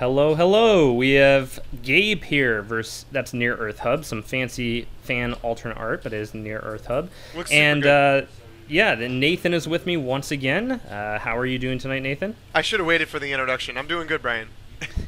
Hello, hello. We have Gabe here versus that's Near Earth Hub. Some fancy fan alternate art, but it is Near Earth Hub. Looks And super good. yeah, then Nathan is with me once again. How are you doing tonight, Nathan? I should have waited for the introduction. I'm doing good, Brian.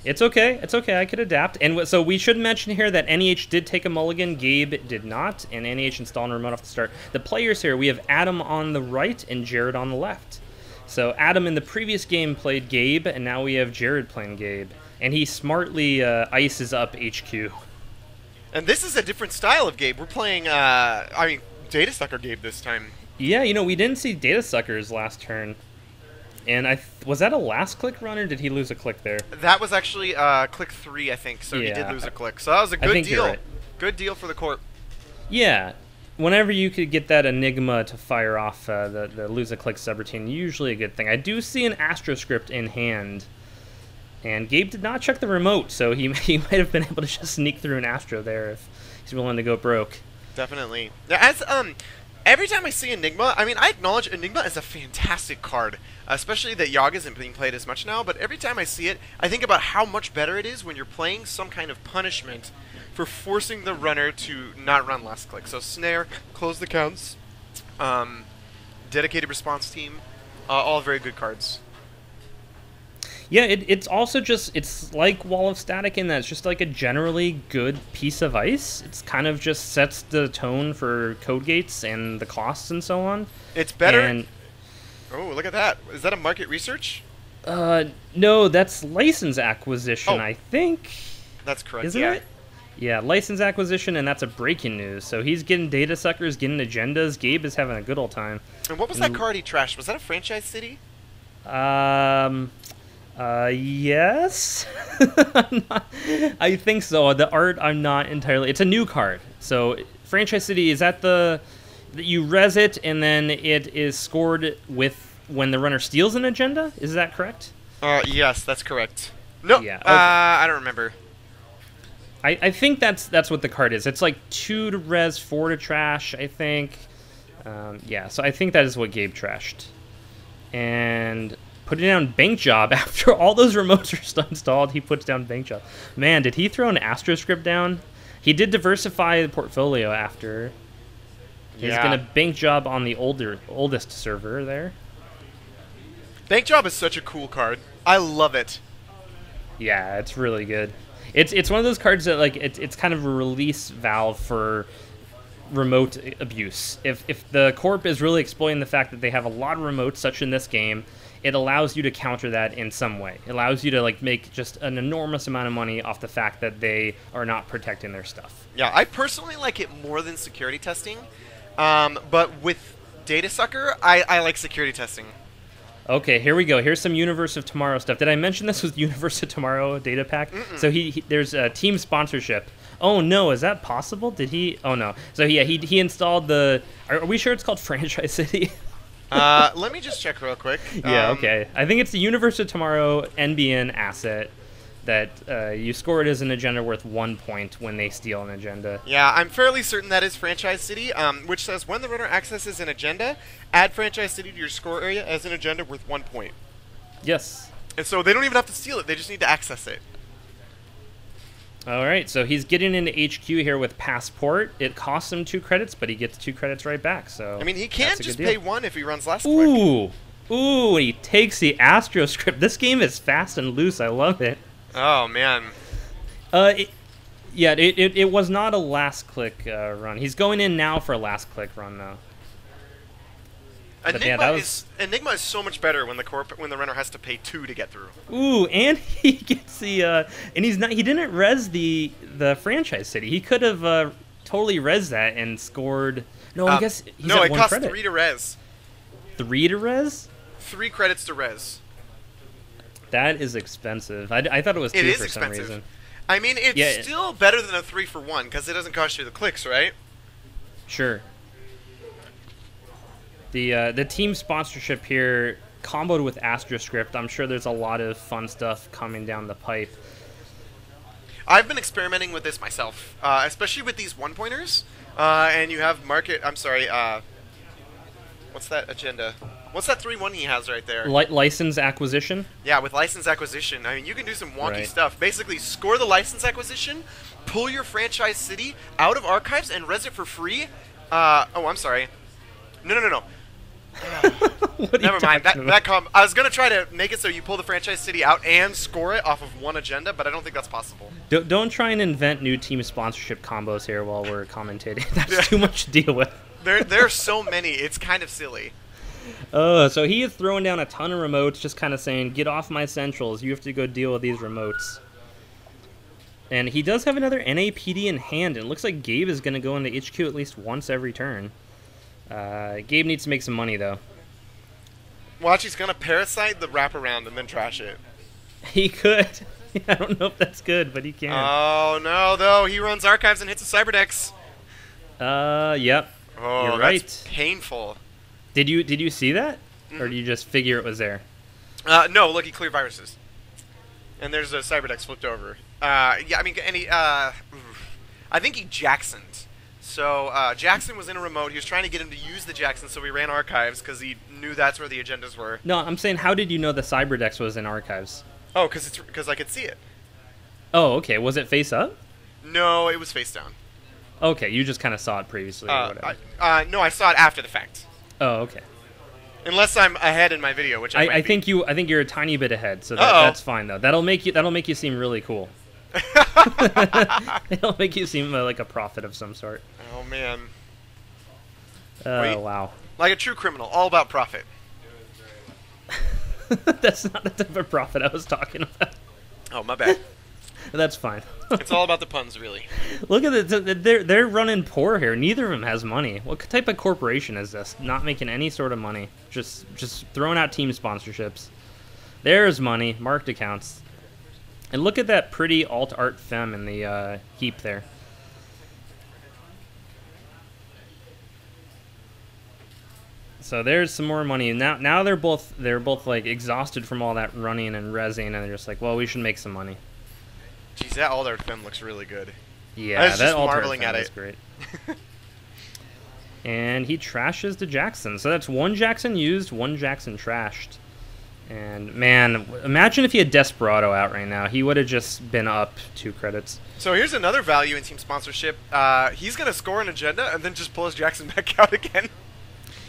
It's okay. It's okay. I could adapt. And so we should mention here that NEH did take a mulligan. Gabe did not, and NEH installed a remote off the start. The players here, we have Adam on the right and Jared on the left. So Adam in the previous game played Gabe, and now we have Jared playing Gabe. And he smartly ices up HQ. And this is a different style of Gabe. We're playing, Data Sucker Gabe this time. Yeah, you know, we didn't see Data Suckers last turn. And was that a last click run, or did he lose a click there? That was actually click 3, I think, so he did lose a click. So that was a I good think deal. you're right. Good deal for the Corp. Yeah. Whenever you could get that Enigma to fire off the lose a click subroutine, usually a good thing. I do see an Astroscript in hand. And Gabe did not check the remote, so he might have been able to just sneak through an Astro there if he's willing to go broke. Definitely. As every time I see Enigma, I mean, I acknowledge Enigma is a fantastic card, especially that Yogg isn't being played as much now, but every time I see it, I think about how much better it is when you're playing some kind of punishment for forcing the runner to not run last click. So Snare, Close the Counts, Dedicated Response Team, all very good cards. Yeah, it's also just, it's like Wall of Static in that it's just like a generally good piece of ice. It's kind of just sets the tone for code gates and the costs and so on. It's better. And, oh, look at that. Is that a market research? no, that's license acquisition, I think. That's correct, Isn't it? Yeah, license acquisition, and that's a breaking news. So he's getting Data Suckers, getting agendas. Gabe is having a good old time. And what was that card he trashed? Was that a franchise city? Yes. I think so. The art, I'm not entirely... It's a new card. So, Franchise City, is that that you res it, and then it is scored with when the runner steals an agenda? Is that correct? Yes, that's correct. No, Yeah, okay. I don't remember. I think that's what the card is. It's like 2 to res, 4 to trash, I think. Yeah, so I think that is what Gabe trashed. And... putting down Bank Job after all those remotes are installed. He puts down Bank Job. Man, did he throw an Astroscript down? He did diversify the portfolio after. He's gonna Bank Job on the oldest server there. Bank Job is such a cool card. I love it. Yeah, it's really good. It's one of those cards that like it's kind of a release valve for remote abuse. If the Corp is really exploiting the fact that they have a lot of remotes, such in this game, it allows you to counter that in some way. It allows you to like make just an enormous amount of money off the fact that they are not protecting their stuff. Yeah, I personally like it more than security testing, but with Data Sucker, I like security testing. Okay, here we go. Here's some Universe of Tomorrow stuff. Did I mention this was Universe of Tomorrow data pack? So there's a team sponsorship. Oh no, is that possible? Did he? Oh no. So yeah, he installed the. Are we sure it's called Franchise City? Let me just check real quick. Yeah, okay. I think it's the Universe of Tomorrow NBN asset that you score it as an agenda worth 1 point when they steal an agenda. Yeah, I'm fairly certain that is Franchise City, which says when the runner accesses an agenda, add Franchise City to your score area as an agenda worth 1 point. Yes. And so they don't even have to steal it, they just need to access it. All right, so he's getting into HQ here with Passport. It costs him 2 credits, but he gets 2 credits right back. So I mean, he can just pay 1 if he runs last click. Ooh, he takes the Astroscript. This game is fast and loose. I love it. Oh, man. It was not a last click run. He's going in now for a last click run, though. Enigma is so much better when the runner has to pay 2 to get through. Ooh, and he gets the and he didn't res the Franchise City. He could have totally res that and scored. No, I guess he's at 1 it costs credit. 3 to res. 3 to res? 3 credits to res. That is expensive. I thought it was 2 for some reason. I mean, it's still better than a 3 for 1 because it doesn't cost you the clicks, right? Sure. The team sponsorship here comboed with Astroscript. I'm sure there's a lot of fun stuff coming down the pipe. I've been experimenting with this myself, especially with these 1-pointers. And you have what's that agenda? What's that 3-1 he has right there? License acquisition? Yeah, with license acquisition. I mean, you can do some wonky Right. stuff. Basically, score the license acquisition, pull your franchise city out of archives, and res it for free. Oh, I'm sorry. No. What are you Never mind. talking about? I was gonna try to make it so you pull the franchise city out and score it off of one agenda, but I don't think that's possible. Don't try and invent new team sponsorship combos here while we're commentating. That's too much to deal with. There are so many. It's kind of silly. So he is throwing down a ton of remotes, just kind of saying, get off my centrals. You have to go deal with these remotes. And he does have another NAPD in hand, and it looks like Gabe is going to go into HQ at least once every turn. Gabe needs to make some money, though. Watch, he's gonna parasite the wraparound and then trash it. He could. I don't know if that's good, but he can. Oh, no, though. He runs archives and hits a Cyberdex. Yep. Oh, You're that's right. painful. Did you see that? Or did you just figure it was there? No, look, he cleared viruses. And there's a Cyberdex flipped over. Yeah, I mean, I think he Jacksoned. So, Jackson was in a remote. He was trying to get him to use the Jackson, so we ran archives because he knew that's where the agendas were. No, I'm saying, how did you know the Cyberdex was in archives? Oh, because I could see it. Oh, okay. Was it face up? No, it was face down. Okay, you just kind of saw it previously or whatever. No, I saw it after the fact. Oh, okay. Unless I'm ahead in my video, which I think you're a tiny bit ahead, so that's fine though. That'll make you seem really cool. It'll make you seem like a prophet of some sort. Oh man. Oh wow. Like a true criminal, all about profit. That's not the type of prophet I was talking about. Oh, my bad. That's fine. It's all about the puns, really. Look at it. They're running poor here. Neither of them has money. What type of corporation is this? Not making any sort of money. Just throwing out team sponsorships. There's money. Marked accounts. And look at that pretty alt art femme in the heap there. So there's some more money. Now they're both like exhausted from all that running and rezzing, and they're just like, well, we should make some money. Jeez, that alt art femme looks really good. Yeah, I was that just alt art marveling femme at is it. great. And he trashes the Jackson. So that's one Jackson used, one Jackson trashed. And man, imagine if he had Desperado out right now. He would have just been up 2 credits. So here's another value in team sponsorship. He's going to score an agenda and then just pull his Jackson back out again.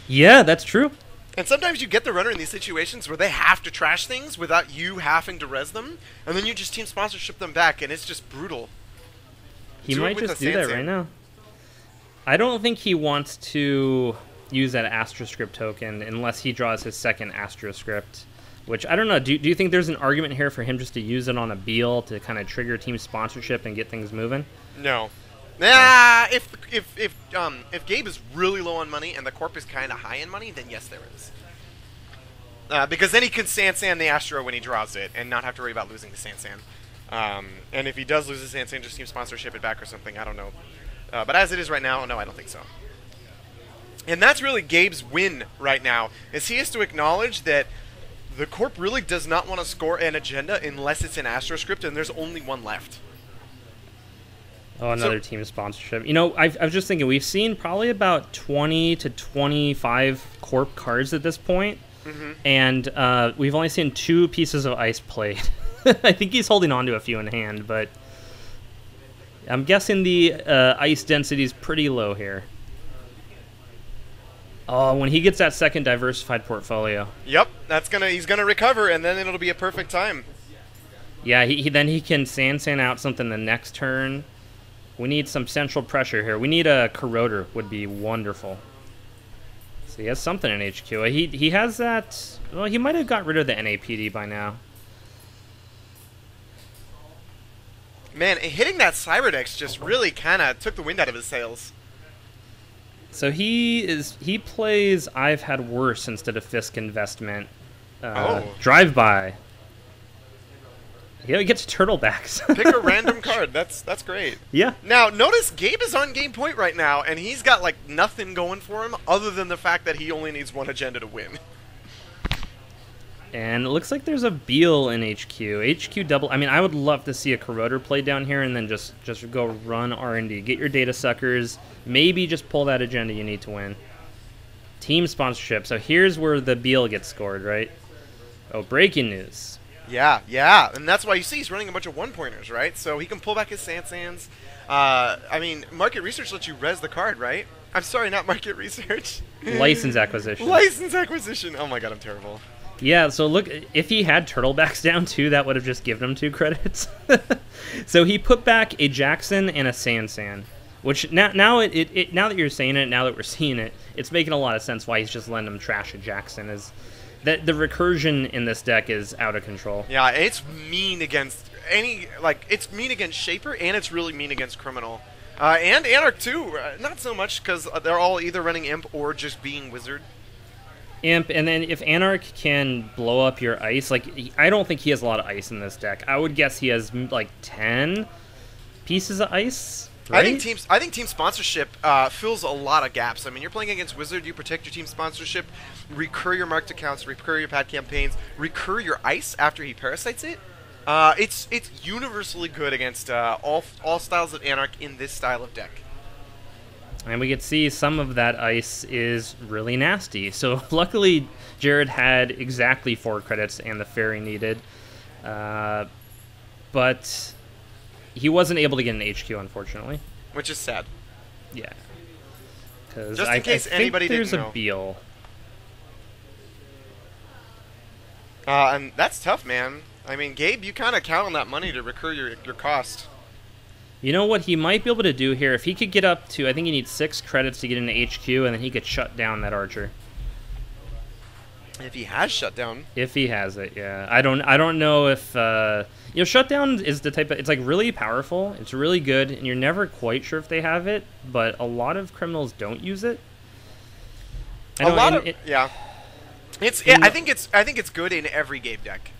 Yeah, that's true. And sometimes you get the runner in these situations where they have to trash things without you having to res them, and then you just team sponsorship them back, and it's just brutal. He might just do that right now. I don't think he wants to use that AstroScript token unless he draws his second AstroScript, which I don't know. Do you think there's an argument here for him just to use it on a Beal to kind of trigger team sponsorship and get things moving? No. Nah, if Gabe is really low on money and the corp is kind of high in money, then yes, there is. Because then he can SanSan the Astro when he draws it and not have to worry about losing the SanSan. And if he does lose the SanSan, just team sponsorship it back or something. I don't know. But as it is right now, no, I don't think so. And that's really Gabe's win right now, is he has to acknowledge that the corp really does not want to score an agenda unless it's an AstroScript, and there's only one left. Oh, another team sponsorship. You know, I was just thinking, we've seen probably about 20 to 25 corp cards at this point, and we've only seen 2 pieces of ice played. I think he's holding on to a few in hand, but I'm guessing the ice density is pretty low here. Oh, when he gets that second diversified portfolio. Yep, he's gonna recover, and then it'll be a perfect time. Yeah, then he can SanSan out something the next turn. We need some central pressure here. We need a corroder, would be wonderful. So he has something in HQ. He has that. Well, he might have got rid of the NAPD by now. Man, hitting that Cyberdex just really kind of took the wind out of his sails. So he plays I've Had Worse instead of Fisk Investment. Drive-by. Yeah, he gets turtlebacks. Pick a random card. That's great. Yeah. Now, notice Gabe is on game point right now, and he's got, like, nothing going for him other than the fact that he only needs one agenda to win. And it looks like there's a Beal in HQ. HQ double. I mean, I would love to see a corroder play down here and then just go run R&D. Get your data suckers. Maybe just pull that agenda you need to win. Team sponsorship. So here's where the Beal gets scored, right? Oh, breaking news. Yeah, and that's why you see he's running a bunch of one-pointers, right? So he can pull back his SanSans. I mean, market research lets you res the card, right? I'm sorry, not market research. License acquisition. License acquisition. Oh my god, I'm terrible. Yeah, so look, if he had turtlebacks down too, that would have just given him 2 credits. So he put back a Jackson and a SanSan, which now that you're saying it, now that we're seeing it, it's making a lot of sense why he's just letting him trash a Jackson. Is that the recursion in this deck is out of control. Yeah, it's mean against it's mean against Shaper, and it's really mean against Criminal. And Anarch too, not so much, because they're all either running Imp or just being Wizard. Imp, and then if Anarch can blow up your ice, like, I don't think he has a lot of ice in this deck. I would guess he has, like, 10 pieces of ice, right? I think team sponsorship fills a lot of gaps. I mean, you're playing against Wizard, you protect your team sponsorship, recur your marked accounts, recur your pad campaigns, recur your ice after he parasites it. It's universally good against all styles of Anarch in this style of deck. And we could see some of that ice is really nasty. So luckily, Jared had exactly 4 credits and the fairy needed. But he wasn't able to get an HQ, unfortunately. Which is sad. Yeah. Because just in case anybody didn't know. There's a Beal. And that's tough, man. I mean, Gabe, you kind of count on that money to recur your cost. You know what he might be able to do here? If he could get up to, I think he needs 6 credits to get into HQ, and then he could shut down that archer. If he has shut down. If he has it, yeah. I don't know if shutdown is the type of, it's like really powerful. It's really good, and you're never quite sure if they have it, but a lot of criminals don't use it. Yeah. I think it's good in every Gabe deck.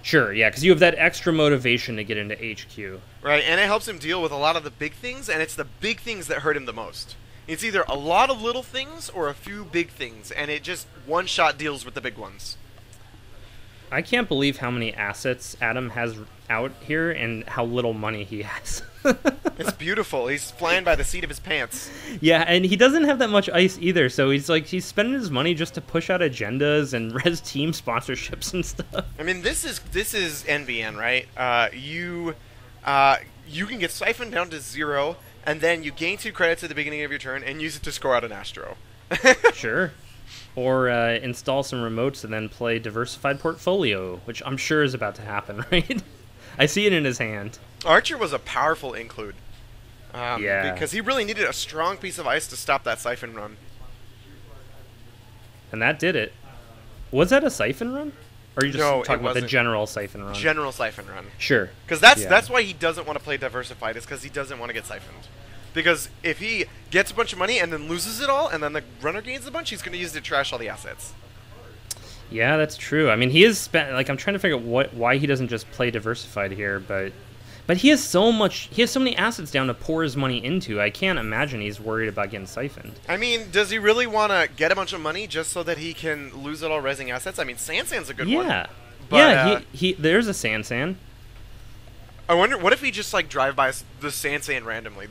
Sure, yeah, because you have that extra motivation to get into HQ. Right, and it helps him deal with a lot of the big things, and it's the big things that hurt him the most. It's either a lot of little things or a few big things, and it just one-shot deals with the big ones. I can't believe how many assets Adam has out here and how little money he has. It's beautiful. He's flying by the seat of his pants. Yeah, and he doesn't have that much ice either, so he's spending his money just to push out agendas and res team sponsorships and stuff. I mean, this is NBN, right? You can get siphoned down to 0, and then you gain 2 credits at the beginning of your turn and use it to score out an Astro. Sure. Or install some remotes and then play Diversified Portfolio, which I'm sure is about to happen, right? I see it in his hand. Archer was a powerful include. Yeah. Because he really needed a strong piece of ice to stop that siphon run. And that did it. Was that a siphon run? Or are you just talking about the general siphon run? General siphon run. Sure. Because that's why he doesn't want to play Diversified, is because he doesn't want to get siphoned. Because if he gets a bunch of money and then loses it all, and then the runner gains a bunch, he's going to use it to trash all the assets. Yeah, that's true. I mean, he is spent. Like, I'm trying to figure out why he doesn't just play Diversified here, but he has so many assets down to pour his money into. I can't imagine he's worried about getting siphoned. I mean, does he really want to get a bunch of money just so that he can lose it all resing assets? I mean, SanSan's a good one. Yeah, but, yeah. There's a SanSan. I wonder, what if he just like drive by the SanSan randomly,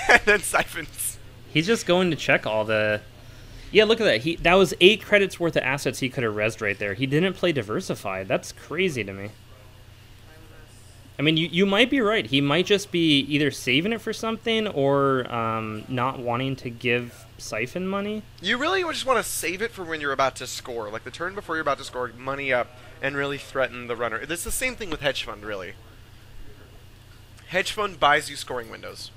and then siphons? He's just going to check all the. Yeah, look at that. That was 8 credits worth of assets he could have resed right there. He didn't play Diversified. That's crazy to me. I mean, you might be right. He might just be either saving it for something or not wanting to give Siphon money. You really just want to save it for when you're about to score, like the turn before you're about to score, money up, and really threaten the runner. It's the same thing with Hedge Fund, really. Hedge Fund buys you scoring windows.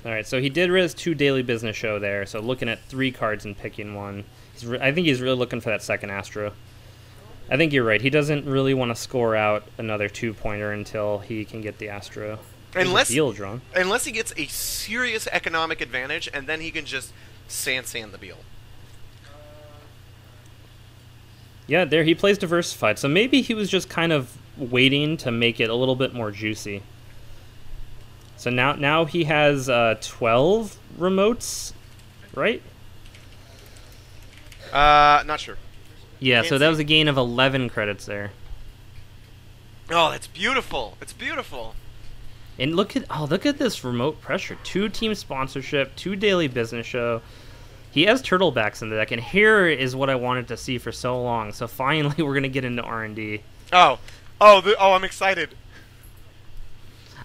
All right, so he did res 2 Daily Business Show there, so looking at 3 cards and picking one. I think he's really looking for that second Astro. I think you're right. He doesn't really want to score out another 2-pointer until he can get the Astro. Unless he gets a serious economic advantage, and then he can just SanSan the Beal. Yeah, there he plays Diversified, so maybe he was just kind of waiting to make it a little bit more juicy. So now he has 12 remotes, right? Not sure. Yeah, so that was a gain of 11 credits there. Oh, that's beautiful. It's beautiful. And look at this remote pressure. 2 team sponsorship, 2 Daily Business Show. He has turtlebacks in the deck, and here is what I wanted to see for so long. So finally, we're gonna get into R&D. Oh, I'm excited.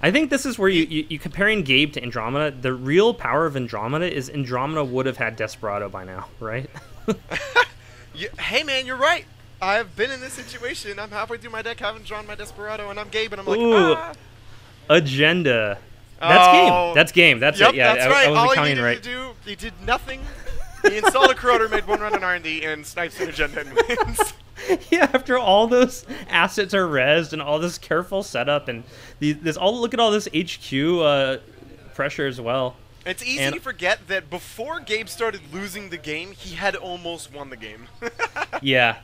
I think this is where you comparing Gabe to Andromeda. The real power of Andromeda is Andromeda would have had Desperado by now, right? Hey man, you're right. I've been in this situation. I'm halfway through my deck, haven't drawn my Desperado, and I'm Gabe, and I'm like, ah. Agenda. That's game. That's game. That's yep, it. Yeah, that's right. I All wasn't he needed right. to do, he did nothing. He installed a Corroder, made 1 run in R&D, and snipes an agenda and wins. Yeah, after all those assets are rezzed and all this careful setup and look at all this HQ pressure as well. It's easy to forget that before Gabe started losing the game, he had almost won the game. yeah,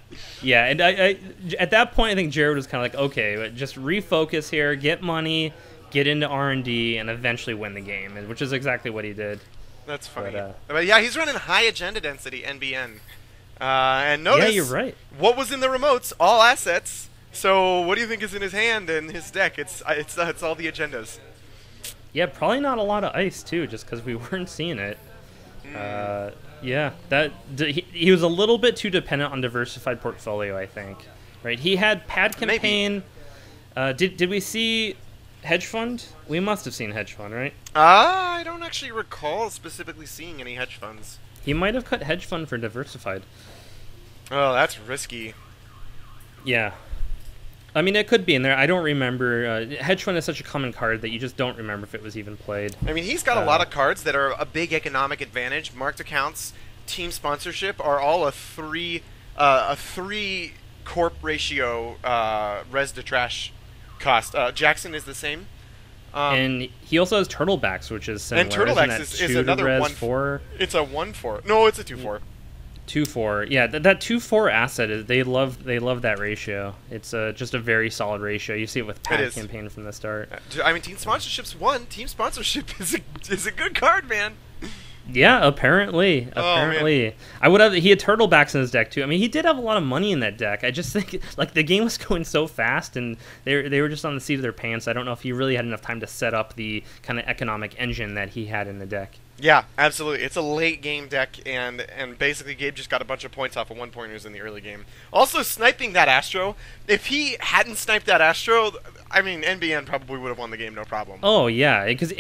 and I at that point I think Jared was kind of like, okay, just refocus here, get money, get into R&D, and eventually win the game, which is exactly what he did. That's funny. But yeah, he's running high agenda density NBN. And notice, yeah, you're right. What was in the remotes? All assets. So what do you think is in his hand and his deck? It's all the agendas. Yeah, probably not a lot of ice too, just because we weren't seeing it. Yeah, he was a little bit too dependent on diversified portfolio, I think. Right? He had pad campaign. Did we see hedge fund? We must have seen hedge fund, right? I don't actually recall specifically seeing any hedge funds. He might have cut hedge fund for diversified. Oh, that's risky. Yeah. I mean, it could be in there. I don't remember. Hedge fund is such a common card that you just don't remember if it was even played. I mean, he's got a lot of cards that are a big economic advantage. Marked accounts, team sponsorship are all a three corp ratio res to trash cost. Jackson is the same. And he also has turtlebacks, which is similar. And turtlebacks is another 1-4. It's a 1-4. No, it's a 2-4. 2-4. Yeah, that 2-4 asset is they love that ratio. It's just a very solid ratio. You see it with pad campaign from the start. I mean, team sponsorship's one. Team sponsorship is a good card, man. Yeah, apparently. Man. I would have. He had turtlebacks in his deck too. I mean, he did have a lot of money in that deck. I just think like the game was going so fast, and they were just on the seat of their pants. I don't know if he really had enough time to set up the kind of economic engine that he had in the deck. Yeah, absolutely. It's a late game deck, and basically Gabe just got a bunch of points off of 1-pointers in the early game. Also, sniping that Astro. If he hadn't sniped that Astro, I mean, NBN probably would have won the game, no problem. Oh, yeah, because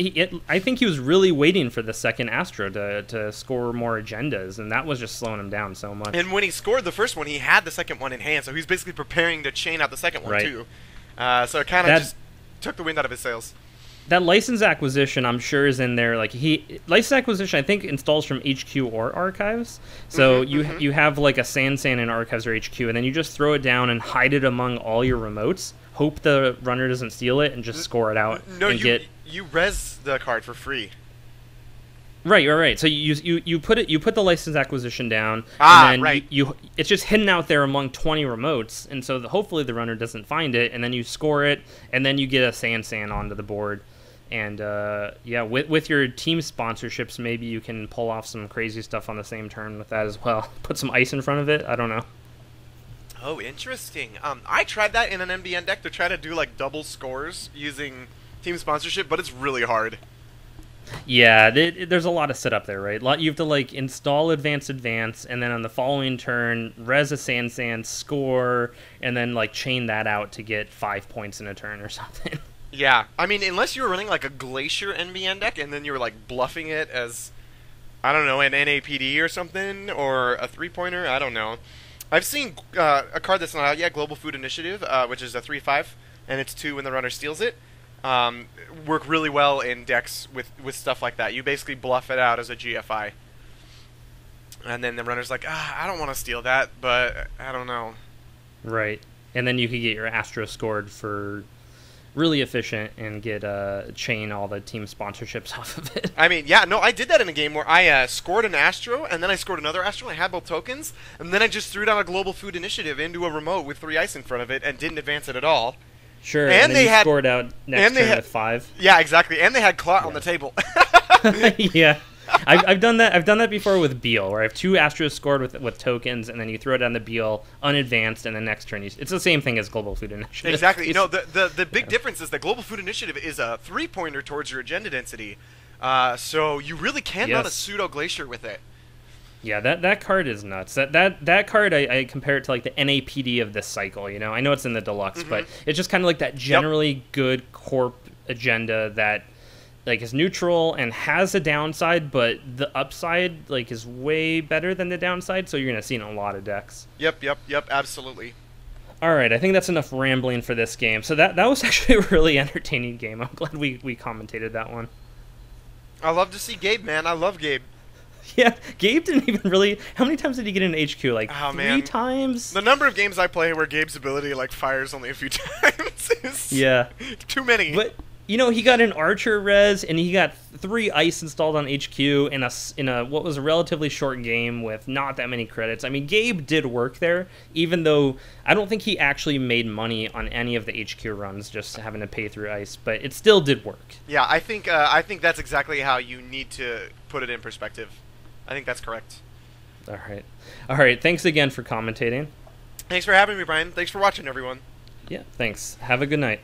I think he was really waiting for the second Astro to score more agendas, and that was just slowing him down so much. And when he scored the first one, he had the second one in hand, so he was basically preparing to chain out the second one, too. So it kind of just took the wind out of his sails. That license acquisition, I'm sure, is in there. Like license acquisition, I think installs from HQ or archives. So you have like a SanSan in archives or HQ, and then you just throw it down and hide it among all your remotes. Hope the runner doesn't steal it and just score it out. No, you res the card for free. Right. So you put the license acquisition down, and then right. It's just hidden out there among 20 remotes, and so hopefully the runner doesn't find it, and then you score it, and then you get a SanSan onto the board. And yeah, with your team sponsorships, maybe you can pull off some crazy stuff on the same turn with that as well. Put some ice in front of it. I don't know. Oh, interesting. I tried that in an NBN deck to try to do like double scores using team sponsorship, but it's really hard. Yeah, there's a lot of setup there, right? You have to like install advance, and then on the following turn, res a SanSan, score, and then like chain that out to get 5 points in a turn or something. Yeah, I mean, unless you were running like a Glacier NBN deck and then you were like bluffing it as, I don't know, an NAPD or something, or a 3-pointer, I don't know. I've seen a card that's not out yet, Global Food Initiative, which is a 3/5, and it's 2 when the runner steals it. Work really well in decks with stuff like that. You basically bluff it out as a GFI. And then the runner's like, I don't want to steal that, but I don't know. Right. And then you could get your Astro scored for really efficient and get chain all the team sponsorships off of it. I mean, yeah, no, I did that in a game where I scored an Astro, and then I scored another Astro, and I had both tokens, and then I just threw down a Global Food Initiative into a remote with 3 ice in front of it and didn't advance it at all. Sure, and then you scored out next turn with 5. Yeah, exactly, and they had Clot on the table. Yeah. I've done that. I've done that before with Beal, where I have 2 Astros scored with tokens, and then you throw down the Beal unadvanced, and the next turn it's the same thing as Global Food Initiative. Exactly. You know, the big difference is that Global Food Initiative is a 3-pointer towards your agenda density, so you really can run a pseudo Glacier with it. Yeah, that card is nuts. That card, I compare it to like the NAPD of this cycle. You know, I know it's in the deluxe, but it's just kind of like that generally good corp agenda that like is neutral and has a downside, but the upside like is way better than the downside. So you're gonna see it in a lot of decks. Yep, absolutely. All right, I think that's enough rambling for this game. So that was actually a really entertaining game. I'm glad we commentated that one. I love to see Gabe, man. I love Gabe. Yeah, Gabe didn't even really... How many times did he get in HQ? Like, three times? The number of games I play where Gabe's ability, like, fires only a few times is... Yeah. Too many. But, you know, he got an Archer res, and he got 3 Ice installed on HQ in a what was a relatively short game with not that many credits. I mean, Gabe did work there, even though I don't think he actually made money on any of the HQ runs, just having to pay through Ice, but it still did work. Yeah, I think that's exactly how you need to put it in perspective. I think that's correct. All right. Thanks again for commentating. Thanks for having me, Brian. Thanks for watching, everyone. Yeah, thanks. Have a good night.